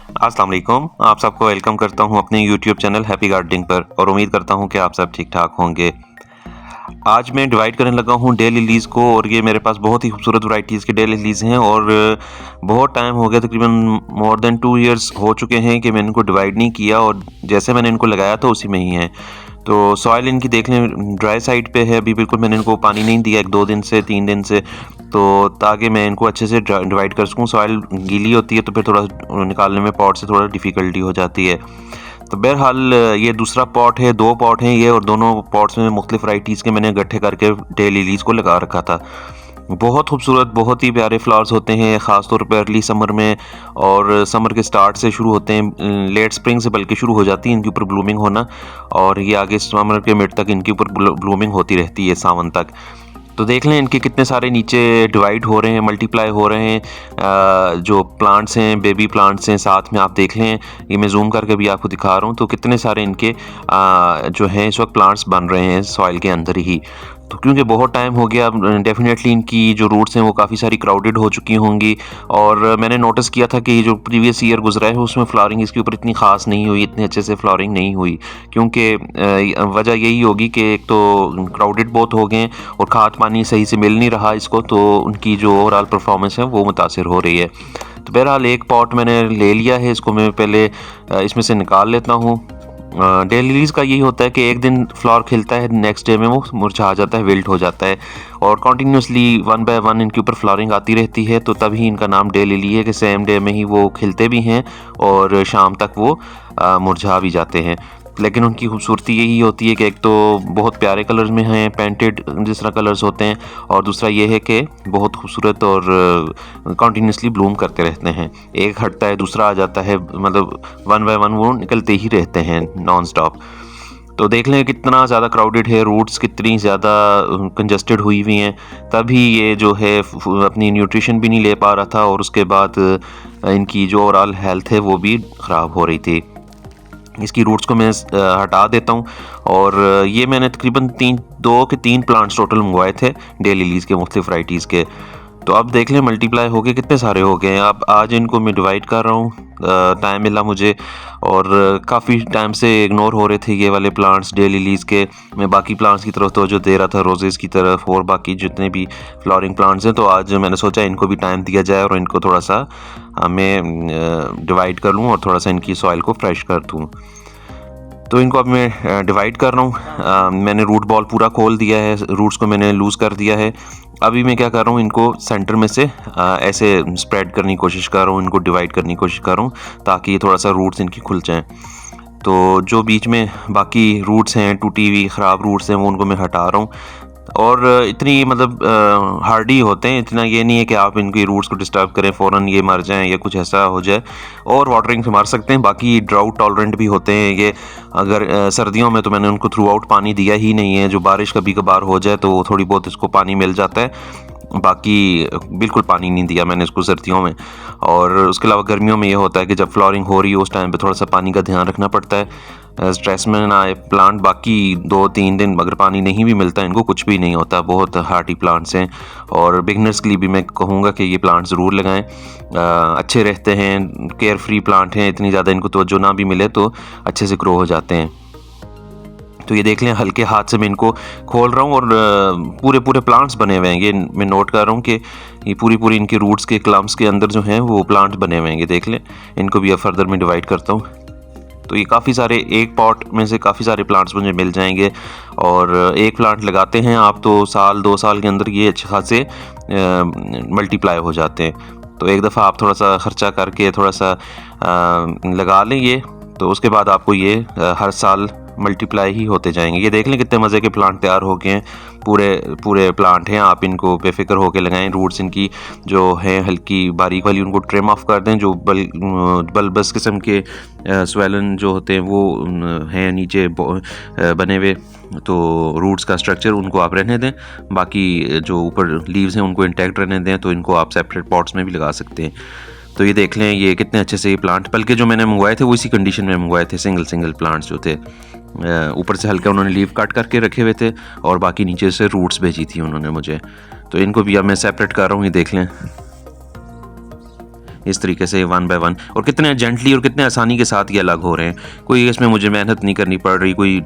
अस्सलाम वालेकुम। आप सबको वेलकम करता हूं अपने यूट्यूब चैनल हैप्पी गार्डनिंग पर और उम्मीद करता हूं कि आप सब ठीक-ठाक होंगे। आज मैं डिवाइड करने लगा हूं डे लिलीज़ को और ये मेरे पास बहुत ही खूबसूरत वैराइटीज़ के डे लिलीज़ हैं और बहुत टाइम हो गया, तकरीबन मोर देन 2 इयर्स हो चुके हैं कि मैंने इनको डिवाइड नहीं किया और जैसे मैंने इनको लगाया था उसी में ही हैं। तो सॉइल इनकी देख लें ड्राई साइड पे है, अभी बिल्कुल मैंने इनको पानी नहीं दिया 1-2 दिन से 3 दिन से, तो ताकि मैं इनको अच्छे से डिवाइड कर सकूँ। सॉइल गीली होती है तो फिर थोड़ा निकालने में पॉट से थोड़ा डिफ़िकल्टी हो जाती है। तो बहरहाल ये दूसरा पॉट है, 2 पॉट हैं ये और दोनों पॉट्स में मुख्तलिफ वैराइटीज़ के मैंने इकट्ठे करके डे लिलीज़ को लगा रखा था। बहुत खूबसूरत, बहुत ही प्यारे फ्लावर्स होते हैं, ख़ास तौर पे अर्ली समर में और समर के स्टार्ट से शुरू होते हैं, लेट स्प्रिंग से बल्कि शुरू हो जाती है इनके ऊपर ब्लूमिंग होना और ये आगे समर के मिड तक इनके ऊपर ब्लूमिंग होती रहती है, सावन तक। तो देख लें इनके कितने सारे नीचे डिवाइड हो रहे हैं, मल्टीप्लाई हो रहे हैं। जो प्लांट्स हैं, बेबी प्लांट्स हैं, साथ में आप देख लें, ये मैं जूम करके भी आपको दिखा रहा हूँ, तो कितने सारे इनके जो हैं इस वक्त प्लांट्स बन रहे हैं सॉइल के अंदर ही। तो क्योंकि बहुत टाइम हो गया, डेफिनेटली इनकी जो रूट्स हैं वो काफ़ी सारी क्राउडेड हो चुकी होंगी और मैंने नोटिस किया था कि जो प्रीवियस ईयर गुजरा है उसमें फ्लावरिंग इसके ऊपर इतनी ख़ास नहीं हुई, इतने अच्छे से फ्लावरिंग नहीं हुई, क्योंकि वजह यही होगी कि एक तो क्राउडेड बहुत हो गए और खाद पानी सही से मिल नहीं रहा इसको, तो उनकी जो ओवरऑल परफॉर्मेंस है वो मुतासिर हो रही है। तो बहरहाल एक पॉट मैंने ले लिया है, इसको मैं पहले इसमें से निकाल लेता हूँ। डे लिलीज़ का यही होता है कि एक दिन फ्लावर खिलता है, नेक्स्ट डे में वो मुरझा जाता है, विल्ट हो जाता है और कंटिन्यूसली 1 बाय 1 इनके ऊपर फ्लावरिंग आती रहती है, तो तभी इनका नाम डे लिली है कि सेम डे में ही वो खिलते भी हैं और शाम तक वो मुरझा भी जाते हैं। लेकिन उनकी खूबसूरती यही होती है कि एक तो बहुत प्यारे कलर्स में हैं, पेंटेड जिस तरह कलर्स होते हैं, और दूसरा ये है कि बहुत खूबसूरत और कंटिन्यूसली ब्लूम करते रहते हैं। एक हटता है दूसरा आ जाता है, मतलब 1 बाय 1 वो निकलते ही रहते हैं नॉन स्टॉप। तो देख लें कितना ज़्यादा क्राउडेड है, रूट्स कितनी ज़्यादा कंजस्टेड हुई हुई हैं, तभी ये जो है अपनी न्यूट्रिशन भी नहीं ले पा रहा था और उसके बाद इनकी जो ओवरऑल हेल्थ है वो भी ख़राब हो रही थी। इसकी रूट्स को मैं हटा देता हूँ और ये मैंने तकरीबन 2 के 3 प्लांट्स टोटल मंगवाए थे डे लिलीज़ के मुख्तलिफ वैराइटीज़ के। तो अब देख लें मल्टीप्लाई हो गए, कितने सारे हो गए हैं। अब आज इनको मैं डिवाइड कर रहा हूँ, टाइम मिला मुझे और काफ़ी टाइम से इग्नोर हो रहे थे ये वाले प्लांट्स डे लिलीज़ के। मैं बाकी प्लांट्स की तरफ तवज्जो दे रहा था, रोजेज़ की तरफ और बाकी जितने भी फ्लावरिंग प्लांट्स हैं, तो आज मैंने सोचा इनको भी टाइम दिया जाए और इनको थोड़ा सा मैं डिवाइड कर लूँ और थोड़ा सा इनकी सॉइल को फ्रेश कर दूँ। तो इनको अब मैं डिवाइड कर रहा हूँ। मैंने रूट बॉल पूरा खोल दिया है, रूट्स को मैंने लूज़ कर दिया है। अभी मैं क्या कर रहा हूँ, इनको सेंटर में से ऐसे स्प्रेड करने की कोशिश कर रहा हूँ, इनको डिवाइड करने की कोशिश कर रहा हूँ ताकि ये थोड़ा सा रूट्स इनकी खुल जाएँ। तो जो बीच में बाकी रूट्स हैं, टूटी हुई ख़राब रूट्स हैं, वो उनको मैं हटा रहा हूँ और इतनी मतलब हार्डी होते हैं, इतना ये नहीं है कि आप इनकी रूट्स को डिस्टर्ब करें फ़ौरन ये मर जाएं या कुछ ऐसा हो जाए, और वाटरिंग से मार सकते हैं। बाकी ड्राउट टॉलरेंट भी होते हैं ये। अगर सर्दियों में तो मैंने उनको थ्रू आउट पानी दिया ही नहीं है, जो बारिश कभी कभार हो जाए तो थोड़ी बहुत इसको पानी मिल जाता है, बाकी बिल्कुल पानी नहीं दिया मैंने इसको सर्दियों में। और उसके अलावा गर्मियों में ये होता है कि जब फ्लावरिंग हो रही है उस टाइम पे थोड़ा सा पानी का ध्यान रखना पड़ता है, स्ट्रेस में ना आए प्लांट। बाकी 2-3 दिन अगर पानी नहीं भी मिलता इनको कुछ भी नहीं होता, बहुत हार्डी प्लांट्स हैं और बिगनर्स के लिए भी मैं कहूँगा कि ये प्लांट ज़रूर लगाएं। अच्छे रहते हैं, केयर फ्री प्लांट हैं, इतनी ज़्यादा इनको तवज्जो ना भी मिले तो अच्छे से ग्रो हो जाते हैं। तो ये देख लें हल्के हाथ से मैं इनको खोल रहा हूँ और पूरे पूरे प्लांट्स बने हुए हैं। ये मैं नोट कर रहा हूँ कि ये पूरी पूरी इनकी रूट्स के क्लम्प्स के अंदर जो हैं वो प्लांट्स बने हुए हैं। ये देख लें, इनको भी अब फर्दर मैं डिवाइड करता हूँ। तो ये काफ़ी सारे, एक पॉट में से काफ़ी सारे प्लांट्स मुझे मिल जाएंगे और एक प्लांट लगाते हैं आप तो 1-2 साल के अंदर ये अच्छे खासे मल्टीप्लाई हो जाते हैं। तो एक दफ़ा आप थोड़ा सा ख़र्चा करके थोड़ा सा लगा लें ये, तो उसके बाद आपको ये हर साल मल्टीप्लाई ही होते जाएंगे। ये देख लें कितने मज़े के प्लांट तैयार हो गए हैं, पूरे पूरे प्लांट हैं। आप इनको बेफिक्र होकर लगाएं। रूट्स इनकी जो है हल्की बारीक वाली उनको ट्रिम ऑफ कर दें, जो बल्बस किस्म के स्वेलन जो होते हैं वो हैं नीचे बने हुए, तो रूट्स का स्ट्रक्चर उनको आप रहने दें, बाकी जो ऊपर लीव्स हैं उनको इंटैक्ट रहने दें। तो इनको आप सेपरेट पॉट्स में भी लगा सकते हैं। तो ये देख लें ये कितने अच्छे से ये प्लांट, बल्कि जो मैंने मंगवाए थे वो इसी कंडीशन में मंगवाए थे, सिंगल प्लांट्स जो थे। ऊपर से हल्का उन्होंने लीव कट करके रखे हुए थे और बाकी नीचे से रूट्स भेजी थी उन्होंने मुझे। तो इनको भी अब मैं सेपरेट कर रहा हूँ। ये देख लें इस तरीके से 1 बाय 1, और कितने जेंटली और कितने आसानी के साथ ये अलग हो रहे हैं। कोई इसमें मुझे मेहनत नहीं करनी पड़ रही, कोई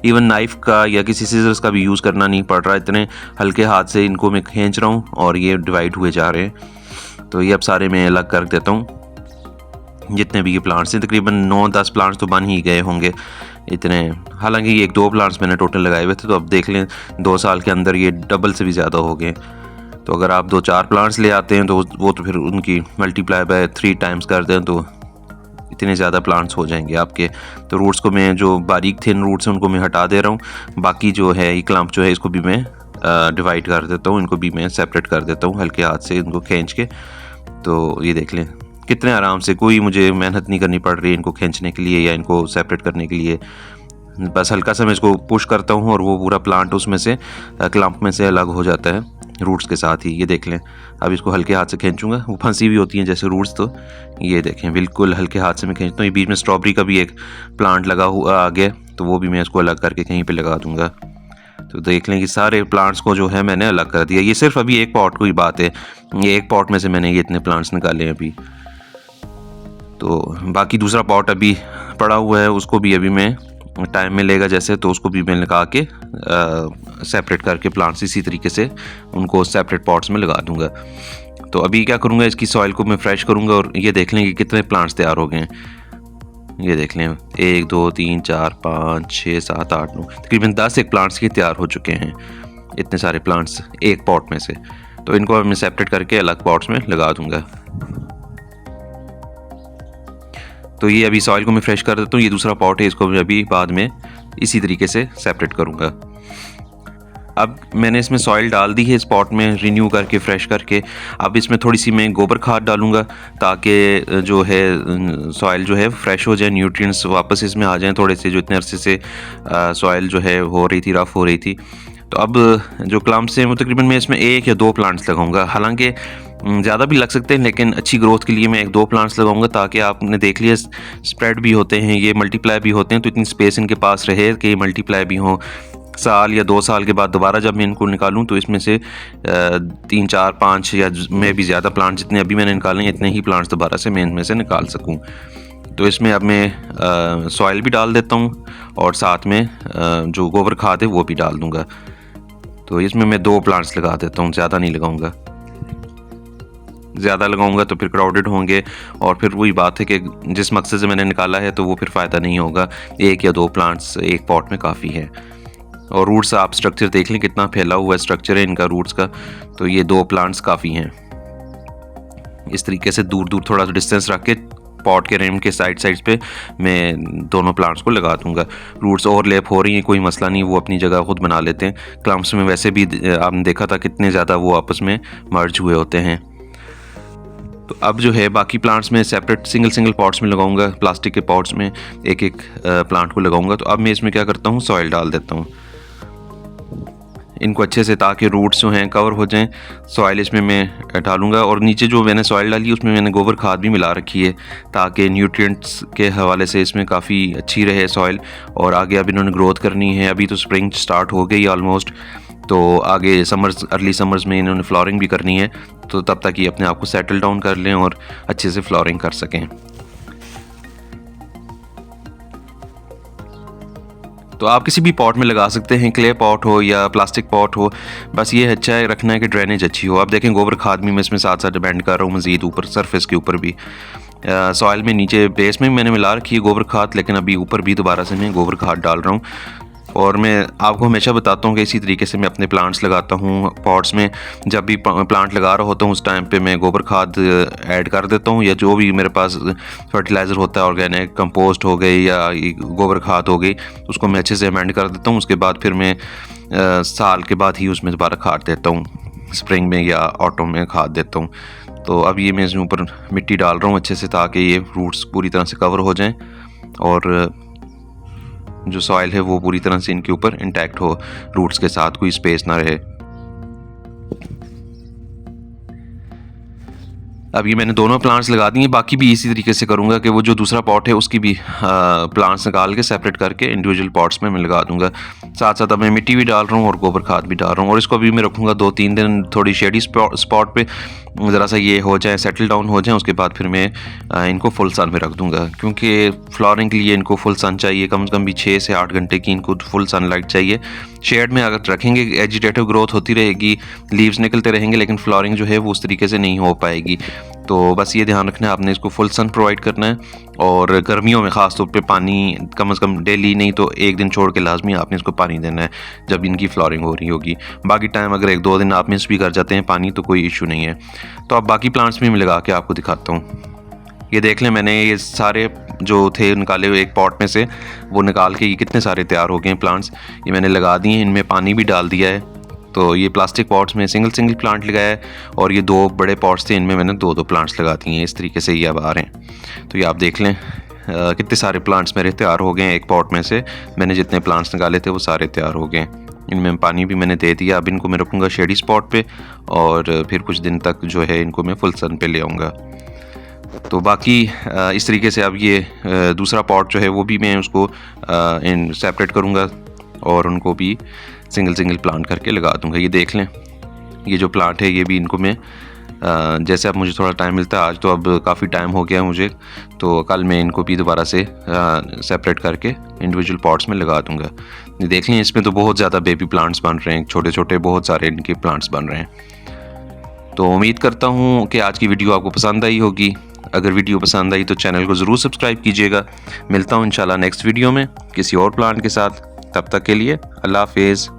इवन नाइफ़ का या किसी सीजर्स का भी यूज़ करना नहीं पड़ रहा। इतने हल्के हाथ से इनको मैं खींच रहा हूँ और ये डिवाइड हुए जा रहे हैं। तो ये अब सारे मैं अलग कर देता हूँ। जितने भी ये प्लांट्स हैं, तकरीबन 9-10 प्लांट्स तो बन ही गए होंगे इतने। हालांकि ये 1-2 प्लांट्स मैंने टोटल लगाए हुए थे, तो अब देख लें 2 साल के अंदर ये डबल से भी ज़्यादा हो गए। तो अगर आप 2-4 प्लांट्स ले आते हैं तो वो तो फिर उनकी मल्टीप्लाई बाय 3 टाइम्स कर दें तो इतने ज़्यादा प्लांट्स हो जाएंगे आपके। तो रूट्स को मैं, जो बारीक थिन रूट्स हैं उनको मैं हटा दे रहा हूँ। बाकी जो है ये क्लम्प जो है इसको भी मैं डिवाइड कर देता हूँ, इनको भी मैं सेपरेट कर देता हूँ हल्के हाथ से इनको खींच के। तो ये देख लें कितने आराम से, कोई मुझे मेहनत नहीं करनी पड़ रही है इनको खींचने के लिए या इनको सेपरेट करने के लिए। बस हल्का सा मैं इसको पुश करता हूँ और वो पूरा प्लांट उसमें से क्लम्प में से अलग हो जाता है रूट्स के साथ ही। ये देख लें, अब इसको हल्के हाथ से खींचूंगा। वो फंसी हुई होती हैं जैसे रूट्स, तो ये देखें बिल्कुल हल्के हाथ से मैं खींचता हूँ। ये बीच में स्ट्रॉबेरी का भी एक प्लांट लगा हुआ आगे, तो वो भी मैं इसको अलग करके कहीं पर लगा दूँगा। तो देख लें कि सारे प्लांट्स को जो है मैंने अलग कर दिया। ये सिर्फ अभी एक पॉट की बात है, ये एक पॉट में से मैंने ये इतने प्लांट्स निकाले हैं अभी। तो बाकी दूसरा पॉट अभी पड़ा हुआ है, उसको भी अभी मैं टाइम में लेगा जैसे, तो उसको भी मैं लगा के सेपरेट करके प्लांट्स इसी तरीके से उनको सेपरेट पॉट्स में लगा दूंगा। तो अभी क्या करूँगा, इसकी सॉइल को मैं फ्रेश करूँगा और ये देख लें कि कितने प्लांट्स तैयार हो गए हैं। ये देख लें 1 2 3 4 5 6 7 8 9 तकरीबन 10 एक प्लांट्स के तैयार हो चुके हैं, इतने सारे प्लांट्स एक पॉट में से। तो इनको मैं सेपरेट करके अलग पॉट्स में लगा दूंगा। तो ये अभी सॉइल को मैं फ्रेश कर देता हूँ। ये दूसरा पॉट है, इसको मैं अभी बाद में इसी तरीके से सेपरेट करूँगा। अब मैंने इसमें सॉइल डाल दी है इस पॉट में, रिन्यू करके फ्रेश करके। अब इसमें थोड़ी सी मैं गोबर खाद डालूँगा ताकि जो है सॉइल जो है फ्रेश हो जाए, न्यूट्रिएंट्स वापस इसमें आ जाएँ थोड़े से, जो इतने अरसे से सॉइल जो है हो रही थी, रफ़ हो रही थी। तो अब जो क्लम्प्स हैं वो तकरीबन मैं इसमें 1 या 2 प्लांट्स लगाऊंगा। हालांकि ज़्यादा भी लग सकते हैं, लेकिन अच्छी ग्रोथ के लिए मैं 1-2 प्लांट्स लगाऊंगा, ताकि आपने देख लिया स्प्रेड भी होते हैं, ये मल्टीप्लाई भी होते हैं। तो इतनी स्पेस इनके पास रहे कि मल्टीप्लाई भी हों। साल या 2 साल के बाद दोबारा जब मैं इनको निकालूं तो इसमें से 3 4 5 या मैं भी ज़्यादा प्लांट जितने अभी मैंने निकाले हैं इतने ही प्लांट्स दोबारा से मैं इनमें से निकाल सकूँ। तो इसमें अब मैं सॉइल भी डाल देता हूँ और साथ में जो गोबर खाद है वो भी डाल दूँगा। तो इसमें मैं 2 प्लांट्स लगा देता हूँ, ज़्यादा नहीं लगाऊंगा। ज़्यादा लगाऊंगा तो फिर क्राउडेड होंगे और फिर वही बात है कि जिस मकसद से मैंने निकाला है तो वो फिर फ़ायदा नहीं होगा। 1 या 2 प्लांट्स एक पॉट में काफ़ी है। और रूट्स आप स्ट्रक्चर देख लें कितना फैला हुआ स्ट्रक्चर है इनका रूट्स का। तो ये 2 प्लांट्स काफ़ी हैं। इस तरीके से दूर दूर थोड़ा सा डिस्टेंस रख के पॉट के रिम के साइड्स पे मैं दोनों प्लांट्स को लगा दूंगा। रूट्स ओवरलैप हो रही हैं, कोई मसला नहीं, वो अपनी जगह खुद बना लेते हैं। क्लम्प्स में वैसे भी आपने देखा था कितने ज़्यादा वो आपस में मर्ज हुए होते हैं। तो अब जो है बाकी प्लांट्स में सेपरेट सिंगल पॉट्स में लगाऊंगा, प्लास्टिक के पॉट्स में एक प्लांट को लगाऊंगा। तो अब मैं इसमें क्या करता हूँ, सॉइल डाल देता हूँ इनको अच्छे से, ताकि रूट्स जो हैं कवर हो जाएं। सॉइल इसमें मैं डालूंगा और नीचे जो मैंने सॉइल डाली उसमें मैंने गोबर खाद भी मिला रखी है, ताकि न्यूट्रिएंट्स के हवाले से इसमें काफ़ी अच्छी रहे सॉइल। और आगे अब इन्होंने ग्रोथ करनी है, अभी तो स्प्रिंग स्टार्ट हो गई ऑलमोस्ट, तो आगे समर्स, अर्ली समर्स में इन्होंने फ्लोरिंग भी करनी है। तो तब तक ये अपने आप को सेटल डाउन कर लें और अच्छे से फ्लोरिंग कर सकें। तो आप किसी भी पॉट में लगा सकते हैं, क्ले पॉट हो या प्लास्टिक पॉट हो, बस ये अच्छा है रखना है कि ड्रेनेज अच्छी हो। आप देखें गोबर खाद भी मैं इसमें साथ साथ डिपेंड कर रहा हूँ, मज़ीद ऊपर सरफेस के ऊपर भी। सॉइल में नीचे बेस में मैंने मिला रखी है गोबर खाद, लेकिन अभी ऊपर भी दोबारा से मैं गोबर खाद डाल रहा हूँ। और मैं आपको हमेशा बताता हूँ कि इसी तरीके से मैं अपने प्लांट्स लगाता हूँ पॉट्स में। जब भी प्लांट लगा रहा होता हूँ उस टाइम पे मैं गोबर खाद ऐड कर देता हूँ, या जो भी मेरे पास फर्टिलाइज़र होता है, ऑर्गेनिक कंपोस्ट हो गई या गोबर खाद हो गई, उसको मैं अच्छे से अमेंड कर देता हूँ। उसके बाद फिर मैं साल के बाद ही उसमें दोबारा खाद देता हूँ, स्प्रिंग में या ऑटम में खाद देता हूँ। तो अब ये मैं इसमें ऊपर मिट्टी डाल रहा हूँ अच्छे से, ताकि ये रूट्स पूरी तरह से कवर हो जाएँ और जो सॉइल है वो पूरी तरह से इनके ऊपर इंटैक्ट हो, रूट्स के साथ कोई स्पेस ना रहे। अब ये मैंने दोनों प्लांट्स लगा दिए, बाकी भी इसी तरीके से करूँगा कि वो जो दूसरा पॉट है उसकी भी प्लांट्स निकाल के सेपरेट करके इंडिविजुअल पॉट्स में मैं लगा दूंगा। साथ साथ अब मैं मिट्टी भी डाल रहा हूँ और गोबर खाद भी डाल रहा हूँ। और इसको अभी मैं रखूँगा 2-3 दिन थोड़ी शेडी स्पॉट पे, ज़रा सा ये हो जाए, सेटल डाउन हो जाए, उसके बाद फिर मैं इनको फुल सन में रख दूँगा, क्योंकि फ्लावरिंग के लिए इनको फुल सन चाहिए, कम से कम भी 6 से 8 घंटे की इनको फुल सनलाइट चाहिए। शेड में अगर रखेंगे वेजिटेटिव ग्रोथ होती रहेगी, लीव्स निकलते रहेंगे, लेकिन फ्लावरिंग जो है वो उस तरीके से नहीं हो पाएगी। तो बस ये ध्यान रखना है, आपने इसको फुल सन प्रोवाइड करना है, और गर्मियों में ख़ास तौर पे पानी कम से कम डेली नहीं तो एक दिन छोड़ के लाजमी आपने इसको पानी देना है जब इनकी फ्लावरिंग हो रही होगी। बाकी टाइम अगर 1-2 दिन आप मिस भी कर जाते हैं पानी तो कोई इशू नहीं है। तो अब बाकी प्लांट्स भी मैं लगा के आपको दिखाता हूँ। ये देख लें, मैंने ये सारे जो थे निकाले हुए एक पॉट में से, वो निकाल के ये कितने सारे तैयार हो गए हैं प्लांट्स। ये मैंने लगा दिए हैं, इनमें पानी भी डाल दिया है। तो ये प्लास्टिक पॉट्स में सिंगल प्लांट लगाया है, और ये 2 बड़े पॉट्स थे, इनमें मैंने 2-2 प्लांट्स लगा दिए हैं। इस तरीके से ये अब आ रहे हैं। तो ये आप देख लें कितने सारे प्लांट्स मेरे तैयार हो गए हैं। एक पॉट में से मैंने जितने प्लांट्स निकाले थे वो सारे तैयार हो गए। इनमें पानी भी मैंने दे दिया। अब इनको मैं रखूँगा शेडी स्पॉट पे, और फिर कुछ दिन तक जो है इनको मैं फुल सन पे ले आऊँगा। तो बाकी इस तरीके से अब ये दूसरा पॉट जो है वो भी मैं उसको इन सेपरेट करूँगा, और उनको भी सिंगल प्लांट करके लगा दूँगा। ये देख लें, ये जो प्लांट है ये भी इनको मैं जैसे अब मुझे थोड़ा टाइम मिलता है, आज तो अब काफ़ी टाइम हो गया मुझे, तो कल मैं इनको भी दोबारा से सेपरेट करके इंडिविजुअल पॉट्स में लगा दूँगा। ये देख लें, इसमें तो बहुत ज़्यादा बेबी प्लांट्स बन रहे हैं, छोटे छोटे बहुत सारे इनके प्लांट्स बन रहे हैं। तो उम्मीद करता हूँ कि आज की वीडियो आपको पसंद आई होगी। अगर वीडियो पसंद आई तो चैनल को ज़रूर सब्सक्राइब कीजिएगा। मिलता हूँ इंशाल्लाह नेक्स्ट वीडियो में किसी और प्लांट के साथ। तब तक के लिए अल्लाह हाफिज़।